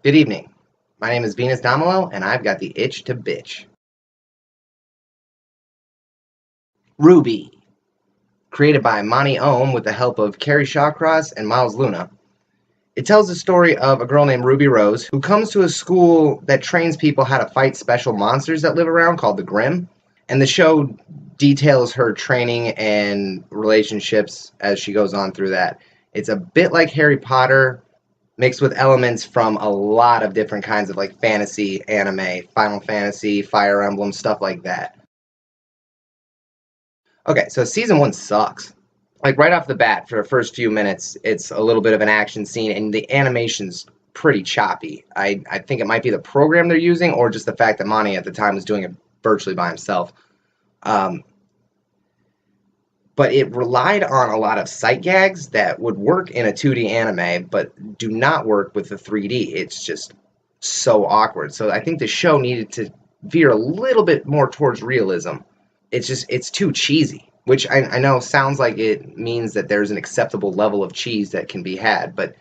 Good evening. My name is Venis Damalo, and I've got the itch to bitch. RWBY, created by Monty Ohm with the help of Carrie Shawcross and Miles Luna. It tells the story of a girl named Ruby Rose who comes to a school that trains people how to fight special monsters that live around called the Grimm. And the show details her training and relationships as she goes on through that. It's a bit like Harry Potter, mixed with elements from a lot of different kinds of like fantasy, anime, Final Fantasy, Fire Emblem, stuff like that. Okay, so season 1 sucks. Like right off the bat, for the first few minutes, it's a little bit of an action scene, and the animation's pretty choppy. I think it might be the program they're using, or just the fact that Monty at the time was doing it virtually by himself. But it relied on a lot of sight gags that would work in a 2D anime, but do not work with the 3D. It's just so awkward. So I think the show needed to veer a little bit more towards realism. It's too cheesy, which I know sounds like it means that there's an acceptable level of cheese that can be had, but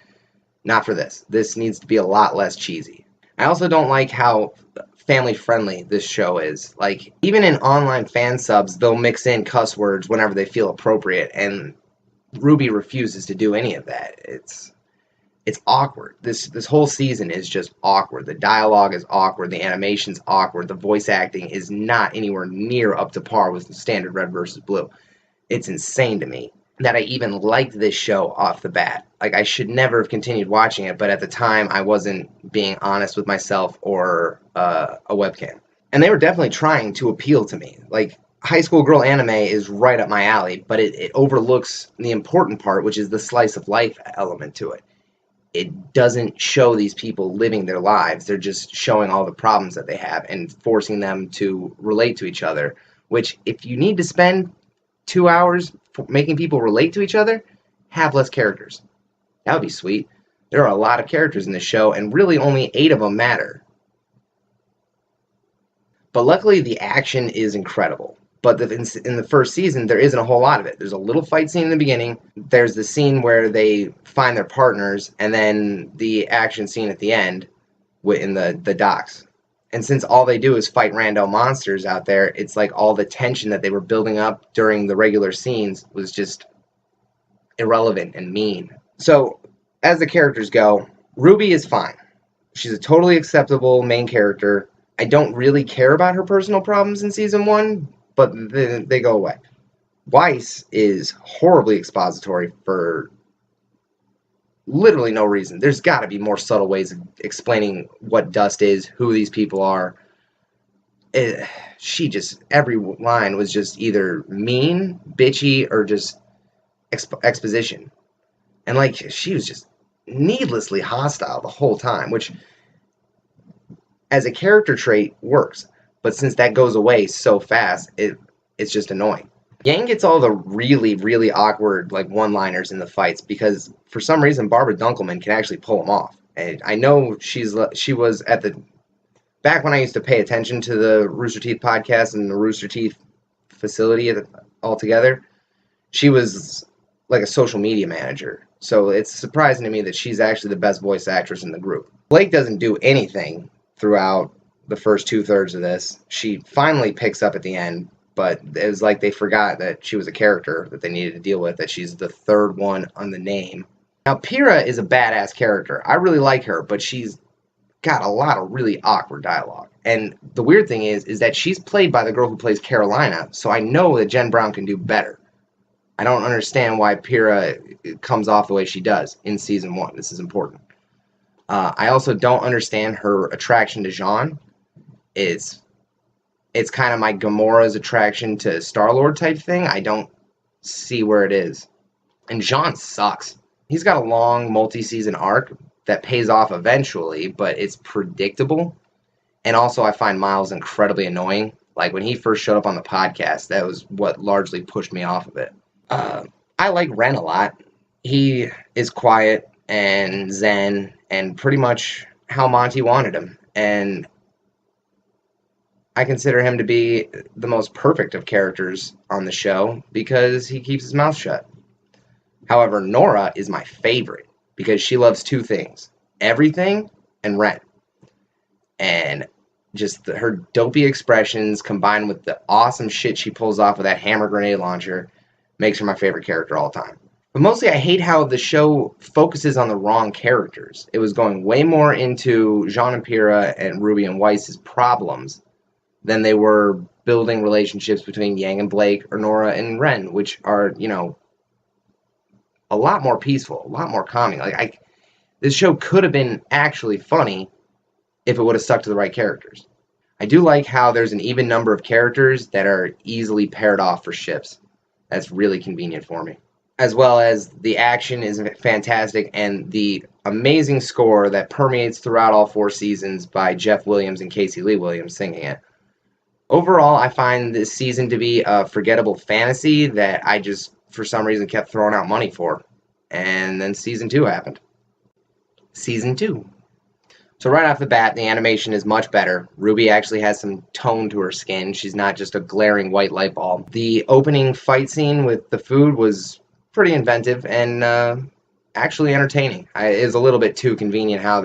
not for this. This needs to be a lot less cheesy. I also don't like how family-friendly this show is. Like, even in online fan subs, they'll mix in cuss words whenever they feel appropriate, and RWBY refuses to do any of that. It's awkward. This whole season is just awkward. The dialogue is awkward. The animation's awkward. The voice acting is not anywhere near up to par with the standard Red versus Blue. It's insane to me that I even liked this show off the bat. Like, I should never have continued watching it, but at the time I wasn't being honest with myself or a webcam. And they were definitely trying to appeal to me. Like, high school girl anime is right up my alley, but it overlooks the important part, which is the slice of life element to it. It doesn't show these people living their lives. They're just showing all the problems that they have and forcing them to relate to each other, which if you need to spend 2 hours making people relate to each other, have less characters. That would be sweet. There are a lot of characters in this show, and really only 8 of them matter. But luckily, the action is incredible. But in the first season, there isn't a whole lot of it. There's a little fight scene in the beginning. There's the scene where they find their partners, and then the action scene at the end in the docks. And since all they do is fight rando monsters out there, it's like all the tension that they were building up during the regular scenes was just irrelevant and mean. So, as the characters go, RWBY is fine. She's a totally acceptable main character. I don't really care about her personal problems in season 1, but they go away. Weiss is horribly expository for literally no reason. There's got to be more subtle ways of explaining what Dust is, who these people are. Every line was just either mean, bitchy, or just exposition. And like, she was just needlessly hostile the whole time, which as a character trait works. But since that goes away so fast, it's just annoying. Yang gets all the really, really awkward like one-liners in the fights because for some reason Barbara Dunkelman can actually pull them off. And I know she was at the back when I used to pay attention to the Rooster Teeth podcast and the Rooster Teeth facility altogether. She was like a social media manager. So it's surprising to me that she's actually the best voice actress in the group. Blake doesn't do anything throughout the first 2/3 of this. She finally picks up at the end, but it was like they forgot that she was a character that they needed to deal with, that she's the third one on the name. Now, Pyrrha is a badass character. I really like her, but she's got a lot of really awkward dialogue. And the weird thing is that she's played by the girl who plays Carolina, so I know that Jen Brown can do better. I don't understand why Pyrrha comes off the way she does in season 1. This is important. I also don't understand her attraction to Jean. It's kind of my Gamora's attraction to Star-Lord type thing. I don't see where it is. And Jean sucks. He's got a long multi-season arc that pays off eventually, but it's predictable. And also I find Miles incredibly annoying. Like when he first showed up on the podcast, that was what largely pushed me off of it. I like Ren a lot. He is quiet and zen and pretty much how Monty wanted him. And I consider him to be the most perfect of characters on the show because he keeps his mouth shut. However, Nora is my favorite because she loves 2 things: everything and Ren. And just her dopey expressions combined with the awesome shit she pulls off with that hammer grenade launcher makes her my favorite character all time. But mostly I hate how the show focuses on the wrong characters. It was going way more into Jean and Pyrrha and Ruby and Weiss's problems than they were building relationships between Yang and Blake or Nora and Ren, which are, you know, a lot more peaceful, a lot more calming. Like, this show could have been actually funny if it would have stuck to the right characters. I do like how there's an even number of characters that are easily paired off for ships. That's really convenient for me. As well as the action is fantastic and the amazing score that permeates throughout all 4 seasons by Jeff Williams and Casey Lee Williams singing it. Overall, I find this season to be a forgettable fantasy that I just, for some reason, kept throwing out money for. And then season 2 happened. Season 2. So right off the bat, the animation is much better. Ruby actually has some tone to her skin. She's not just a glaring white light bulb. The opening fight scene with the food was pretty inventive and actually entertaining. It was a little bit too convenient how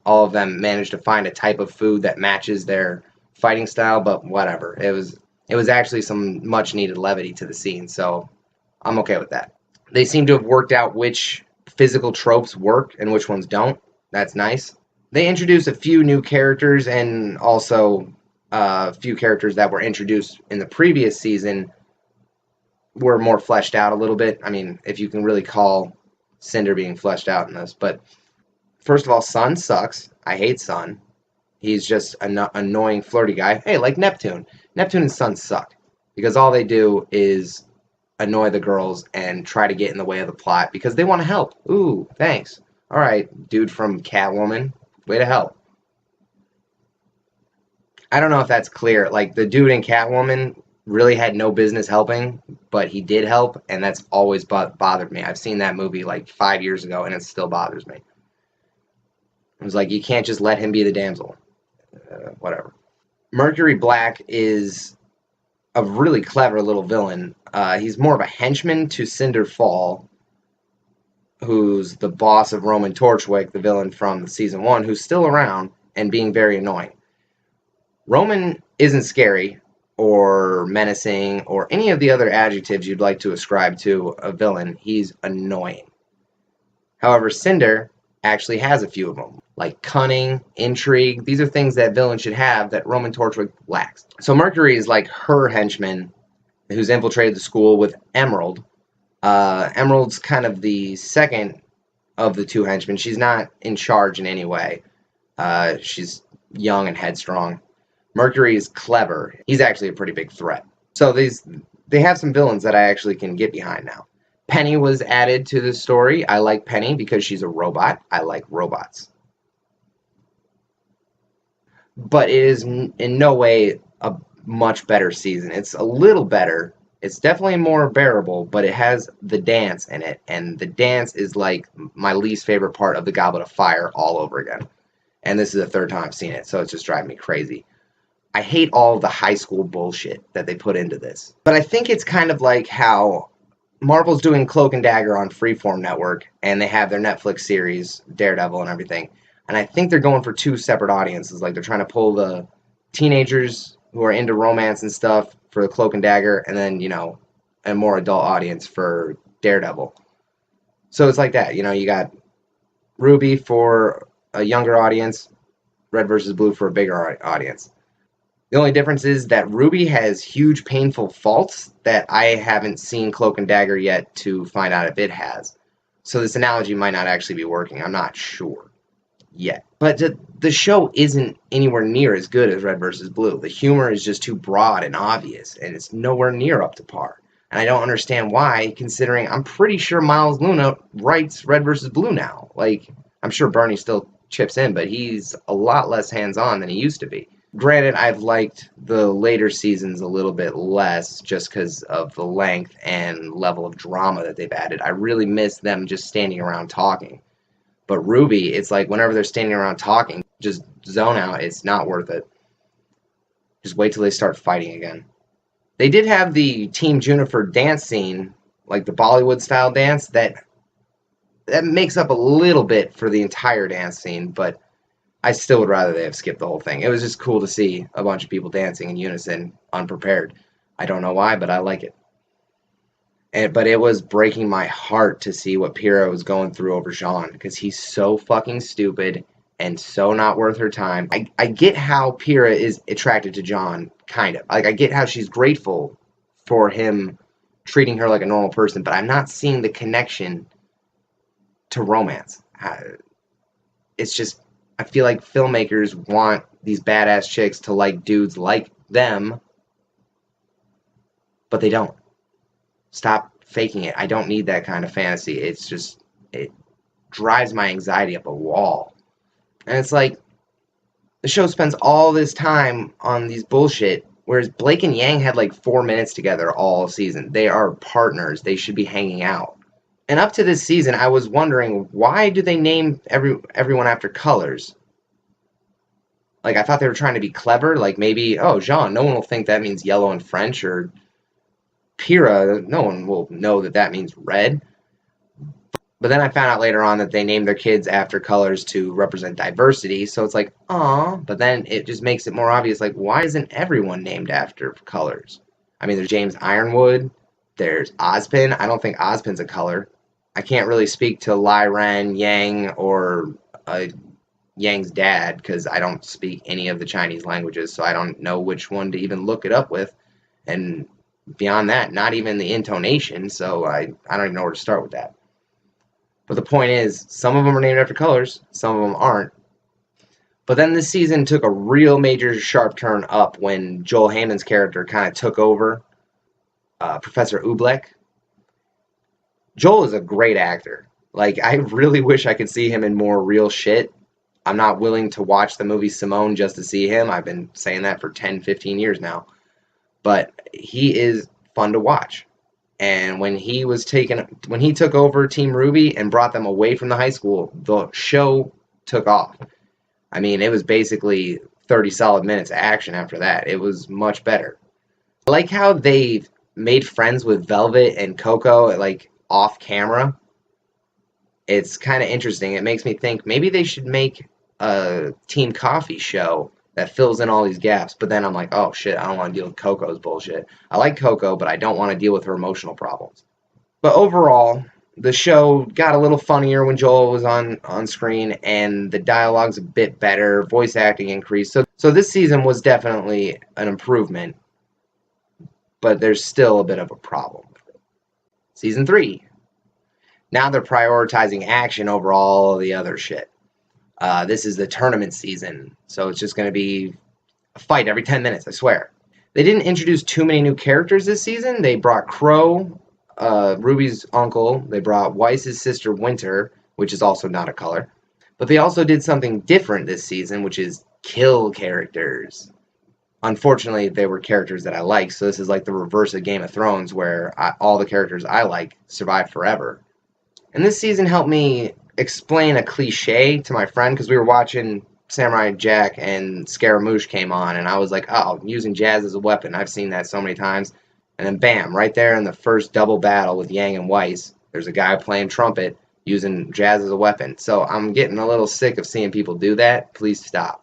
all of them managed to find a type of food that matches their fighting style, but whatever. It was actually some much needed levity to the scene, so I'm okay with that. They seem to have worked out which physical tropes work and which ones don't. That's nice. They introduced a few new characters and also a few characters that were introduced in the previous season were more fleshed out a little bit. I mean, if you can really call Cinder being fleshed out in this. But first of all, Sun sucks. I hate Sun. He's just an annoying, flirty guy. Hey, like Neptune. Neptune and Sun suck because all they do is annoy the girls and try to get in the way of the plot because they want to help. Ooh, thanks. All right, dude from Catwoman. Way to help. I don't know if that's clear. Like, the dude in Catwoman really had no business helping, but he did help, and that's always bothered me. I've seen that movie like 5 years ago, and it still bothers me. It was like, you can't just let him be the damsel. Whatever. Mercury Black is a really clever little villain. He's more of a henchman to Cinder Fall, who's the boss of Roman Torchwick, the villain from season 1, who's still around and being very annoying. Roman isn't scary or menacing or any of the other adjectives you'd like to ascribe to a villain. He's annoying. However, Cinder actually has a few of them, like cunning, intrigue. These are things that villains should have that Roman Torchwick lacks. So Mercury is like her henchman who's infiltrated the school with Emerald. Emerald's kind of the second of the 2 henchmen. She's not in charge in any way. She's young and headstrong. Mercury is clever. He's actually a pretty big threat. So they have some villains that I actually can get behind now. Penny was added to the story. I like Penny because she's a robot. I like robots. But it is in no way a much better season. It's a little better. It's definitely more bearable, but it has the dance in it, and the dance is like my least favorite part of the Goblet of Fire all over again. And this is the 3rd time I've seen it, so it's just driving me crazy. I hate all the high school bullshit that they put into this. But I think it's kind of like how Marvel's doing Cloak and Dagger on Freeform Network, and they have their Netflix series, Daredevil and everything. And I think they're going for 2 separate audiences. Like, they're trying to pull the teenagers who are into romance and stuff for the Cloak and Dagger, and then, you know, a more adult audience for Daredevil. So it's like that. You know, you got RWBY for a younger audience, Red versus Blue for a bigger audience. The only difference is that RWBY has huge, painful faults that I haven't seen Cloak and Dagger yet to find out if it has. So this analogy might not actually be working. I'm not sure yet. But the show isn't anywhere near as good as Red vs. Blue. The humor is just too broad and obvious, and it's nowhere near up to par. And I don't understand why, considering I'm pretty sure Miles Luna writes Red vs. Blue now. Like, I'm sure Bernie still chips in, but he's a lot less hands-on than he used to be. Granted, I've liked the later seasons a little bit less just because of the length and level of drama that they've added. I really miss them just standing around talking. But RWBY, it's like whenever they're standing around talking, just zone out. It's not worth it. Just wait till they start fighting again. They did have the Team Juniper dance scene, like the Bollywood-style dance, that makes up a little bit for the entire dance scene, but I still would rather they have skipped the whole thing. It was just cool to see a bunch of people dancing in unison, unprepared. I don't know why, but I like it. But it was breaking my heart to see what Pyrrha was going through over Jean, because he's so fucking stupid and so not worth her time. I get how Pyrrha is attracted to John, kind of. Like, I get how she's grateful for him treating her like a normal person, but I'm not seeing the connection to romance. It's just, I feel like filmmakers want these badass chicks to like dudes like them, but they don't. Stop faking it. I don't need that kind of fantasy. It's just, it drives my anxiety up a wall. And it's like, the show spends all this time on these bullshit, whereas Blake and Yang had like 4 minutes together all season. They are partners. They should be hanging out. And up to this season, I was wondering, why do they name everyone after colors? Like, I thought they were trying to be clever. Like, maybe, oh, Jean, no one will think that means yellow in French, or Pyrrha, no one will know that that means red. But then I found out later on that they named their kids after colors to represent diversity. So it's like, aw. But then it just makes it more obvious, like, why isn't everyone named after colors? I mean, there's James Ironwood. There's Ozpin. I don't think Ozpin's a color. I can't really speak to Lie Ren, Yang, or Yang's dad, because I don't speak any of the Chinese languages, so I don't know which one to even look it up with. And beyond that, not even the intonation, so I don't even know where to start with that. But the point is, some of them are named after colors, some of them aren't. But then this season took a real major sharp turn up when Joel Heyman's character kind of took over Professor Oobleck. Joel is a great actor. Like, I really wish I could see him in more real shit. I'm not willing to watch the movie Simone just to see him. I've been saying that for 10, 15 years now. But he is fun to watch. And when he took over Team RWBY and brought them away from the high school, the show took off. I mean, it was basically 30 solid minutes of action after that. It was much better. I like how they made friends with Velvet and Coco, like, off camera. It's kind of interesting. It makes me think maybe they should make a Team Coffee show that fills in all these gaps. But then I'm like, oh shit, I don't want to deal with Coco's bullshit. I like Coco, but I don't want to deal with her emotional problems. But overall, the show got a little funnier when Joel was on screen, and the dialogue's a bit better, voice acting increased. So this season was definitely an improvement, but there's still a bit of a problem. Season 3. Now they're prioritizing action over all the other shit. This is the tournament season, so it's just going to be a fight every 10 minutes, I swear. They didn't introduce too many new characters this season. They brought Crow, Ruby's uncle. They brought Weiss's sister, Winter, which is also not a color. But they also did something different this season, which is kill characters. Unfortunately, they were characters that I like, so this is like the reverse of Game of Thrones, where all the characters I like survive forever. And this season helped me explain a cliche to my friend, because we were watching Samurai Jack and Scaramouche came on, and I was like, oh, using jazz as a weapon. I've seen that so many times. And then bam, right there in the first double battle with Yang and Weiss, there's a guy playing trumpet using jazz as a weapon. So I'm getting a little sick of seeing people do that. Please stop.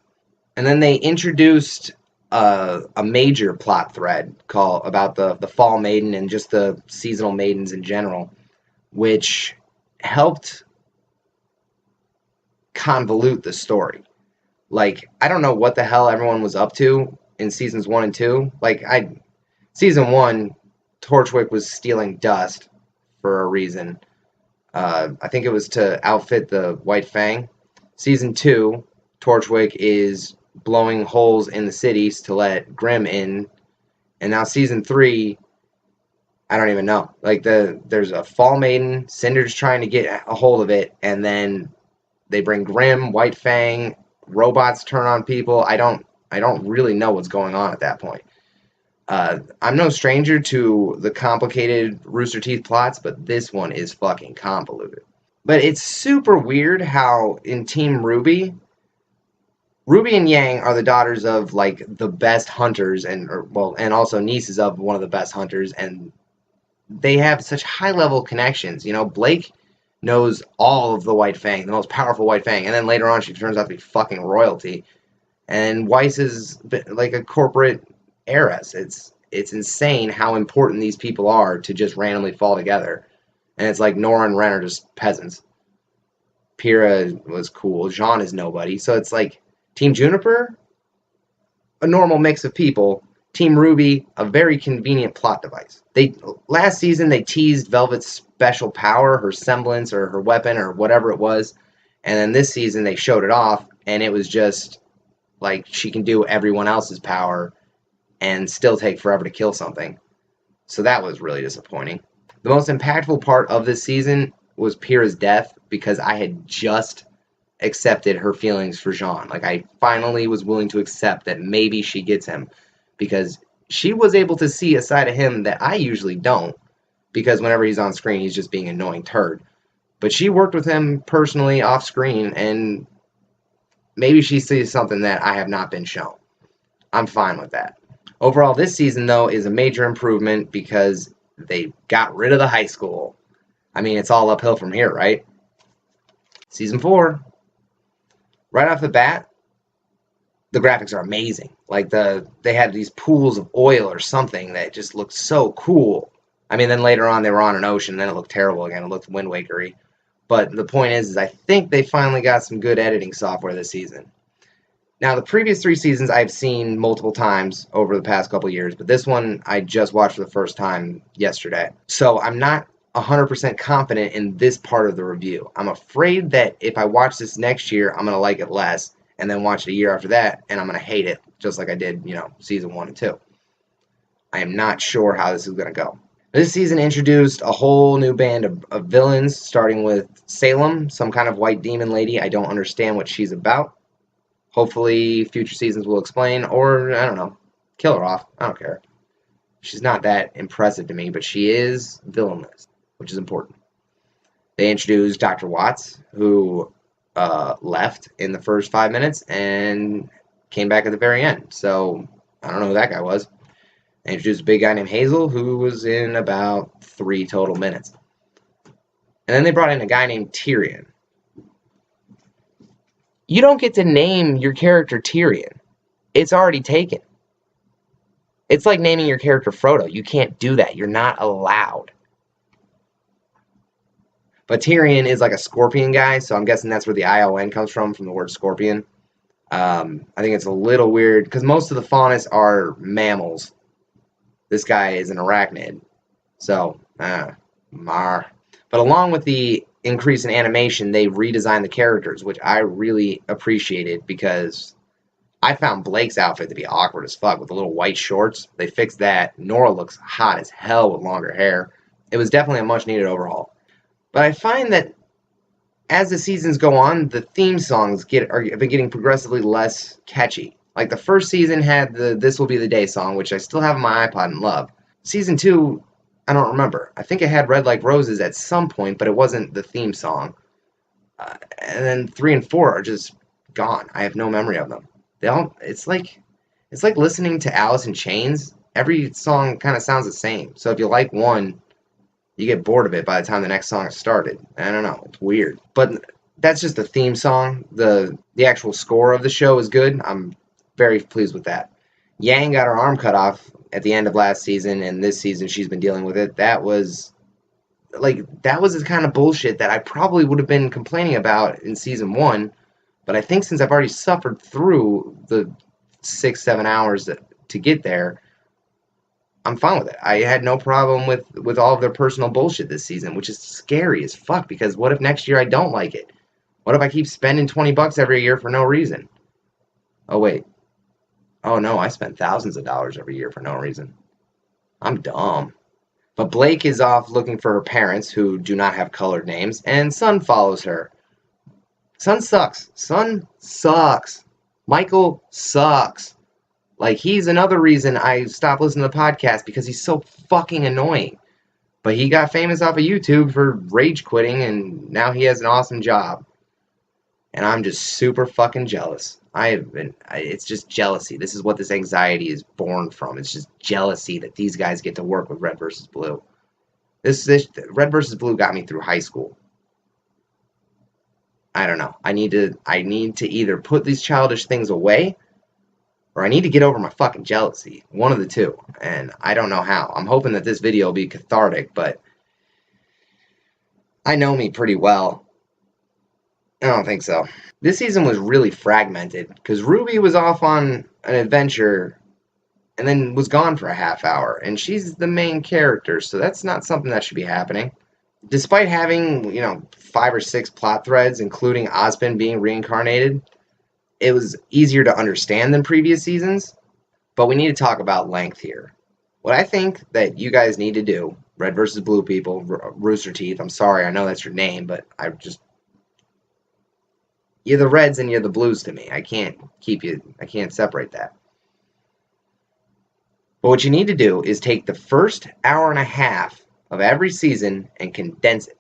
And then they introduced a major plot thread about the Fall Maiden and just the seasonal maidens in general, which helped convolute the story. Like, I don't know what the hell everyone was up to in seasons 1 and 2. Like, season 1, Torchwick was stealing dust for a reason. I think it was to outfit the White Fang. Season 2, Torchwick is blowing holes in the cities to let Grimm in. And now season 3, I don't even know. Like, there's a Fall Maiden, Cinder's trying to get a hold of it, and then they bring Grimm, White Fang, robots turn on people. I don't really know what's going on at that point. I'm no stranger to the complicated Rooster Teeth plots, but this one is fucking convoluted. But it's super weird how in Team RWBY, Ruby and Yang are the daughters of like the best hunters, and also nieces of one of the best hunters, and they have such high level connections. You know, Blake knows all of the White Fang, the most powerful White Fang, and then later on she turns out to be fucking royalty. And Weiss is like a corporate heiress. It's insane how important these people are to just randomly fall together. And it's like Nora and Ren are just peasants. Pyrrha was cool. Jean is nobody. So it's like Team Juniper, a normal mix of people. Team RWBY, a very convenient plot device. Last season they teased Velvet's special power, her semblance or her weapon or whatever it was. And then this season they showed it off, and it was just like she can do everyone else's power and still take forever to kill something. So that was really disappointing. The most impactful part of this season was Pyrrha's death, because I had just accepted her feelings for Jean. Like, I finally was willing to accept that maybe she gets him, because she was able to see a side of him that I usually don't, because whenever he's on screen, he's just being an annoying turd. But she worked with him personally off screen, and maybe she sees something that I have not been shown. I'm fine with that. Overall, this season, though, is a major improvement because they got rid of the high school. I mean, it's all uphill from here, right? Season 4. Right off the bat, the graphics are amazing. Like, they had these pools of oil or something that just looked so cool. I mean, then later on, they were on an ocean, and then it looked terrible again. It looked Wind Waker-y. But the point is I think they finally got some good editing software this season. Now, the previous 3 seasons I've seen multiple times over the past couple years, but this one I just watched for the first time yesterday. So I'm not 100% confident in this part of the review. I'm afraid that if I watch this next year, I'm going to like it less, and then watch it a year after that, and I'm going to hate it, just like I did, season 1 and 2. I am not sure how this is going to go. This season introduced a whole new band of villains, starting with Salem, some kind of white demon lady. I don't understand what she's about. Hopefully, future seasons will explain, or, I don't know, kill her off. I don't care. She's not that impressive to me, but she is villainous, which is important. They introduced Dr. Watts, who left in the first 5 minutes and came back at the very end. So, I don't know who that guy was. They introduced a big guy named Hazel, who was in about 3 total minutes. And then they brought in a guy named Tyrion. You don't get to name your character Tyrion. It's already taken. It's like naming your character Frodo. You can't do that. You're not allowed. But Tyrion is like a scorpion guy, so I'm guessing that's where the ION comes from the word scorpion. I think it's a little weird, because most of the faunus are mammals. This guy is an arachnid. So, mar. But along with the increase in animation, they redesigned the characters, which I really appreciated, because I found Blake's outfit to be awkward as fuck with the little white shorts. They fixed that. Nora looks hot as hell with longer hair. It was definitely a much needed overhaul. But I find that as the seasons go on, the theme songs have been getting progressively less catchy. Like, the first season had the This Will Be the Day song, which I still have on my iPod and love. Season 2, I don't remember. I think it had Red Like Roses at some point, but it wasn't the theme song. And then 3 and 4 are just gone. I have no memory of them. It's like listening to Alice in Chains. Every song kind of sounds the same. So if you like one, you get bored of it by the time the next song is started. I don't know. It's weird. But that's just the theme song. The actual score of the show is good. I'm very pleased with that. Yang got her arm cut off at the end of last season, and this season she's been dealing with it. That was the kind of bullshit that I probably would have been complaining about in season 1, but I think since I've already suffered through the 6-7 hours to get there, I'm fine with it. I had no problem with all of their personal bullshit this season, which is scary as fuck, because what if next year I don't like it? What if I keep spending $20 every year for no reason? Oh, wait. Oh, no, I spend thousands of dollars every year for no reason. I'm dumb. But Blake is off looking for her parents, who do not have colored names, and Sun follows her. Sun sucks. Sun sucks. Michael sucks. Like, he's another reason I stopped listening to the podcast, because he's so fucking annoying. But he got famous off of YouTube for rage quitting, and now he has an awesome job. And I'm just super fucking jealous. It's just jealousy. This is what this anxiety is born from. It's just jealousy that these guys get to work with Red vs. Blue. This Red vs. Blue got me through high school. I don't know. I need to either put these childish things away, or I need to get over my fucking jealousy. One of the two. And I don't know how. I'm hoping that this video will be cathartic, but I know me pretty well. I don't think so. This season was really fragmented because RWBY was off on an adventure and then was gone for a half hour, and she's the main character, so that's not something that should be happening. Despite having, 5 or 6 plot threads, including Ozpin being reincarnated, it was easier to understand than previous seasons. But we need to talk about length here. What I think that you guys need to do, Red versus Blue people, Rooster Teeth, I'm sorry, I know that's your name, but you're the Reds and you're the Blues to me. I can't separate that. But what you need to do is take the first hour and a half of every season and condense it.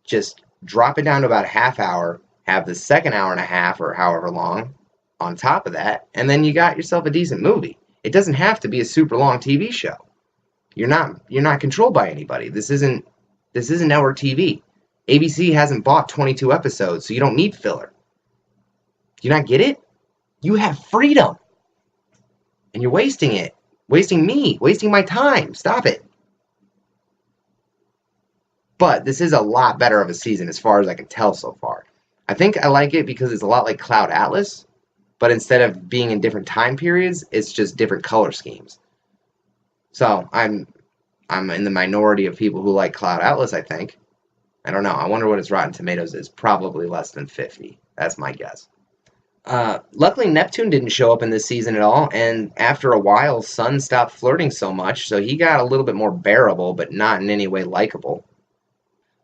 Just drop it down to about a half hour, have the second hour and a half or however long on top of that, and then you got yourself a decent movie. It doesn't have to be a super long TV show. You're not controlled by anybody. This isn't network TV. ABC hasn't bought 22 episodes, so you don't need filler. Do you not get it? You have freedom. And you're wasting it. Wasting me. Wasting my time. Stop it. But this is a lot better of a season as far as I can tell so far. I think I like it because it's a lot like Cloud Atlas, but instead of being in different time periods, it's just different color schemes. So I'm in the minority of people who like Cloud Atlas, I think. I don't know. I wonder what its Rotten Tomatoes is. Probably less than 50. That's my guess. Luckily, Neptune didn't show up in this season at all, and after a while, Sun stopped flirting so much, so he got a little bit more bearable, but not in any way likable.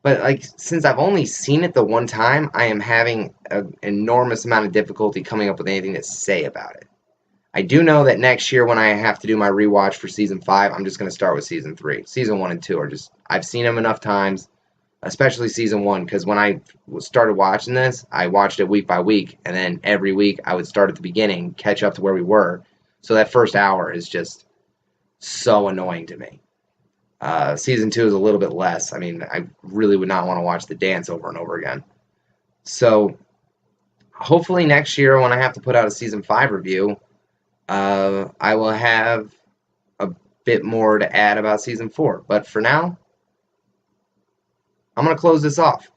But since I've only seen it the one time, I am having an enormous amount of difficulty coming up with anything to say about it. I do know that next year when I have to do my rewatch for Season 5, I'm just going to start with Season 3. Season 1 and 2 are just, I've seen them enough times, especially Season 1, because when I started watching this, I watched it week by week, and then every week I would start at the beginning, catch up to where we were. So that first hour is just so annoying to me. Season 2 is a little bit less. I mean, I really would not want to watch the dance over and over again. So hopefully next year when I have to put out a Season 5 review, I will have a bit more to add about Season 4. But for now, I'm going to close this off.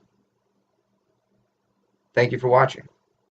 Thank you for watching.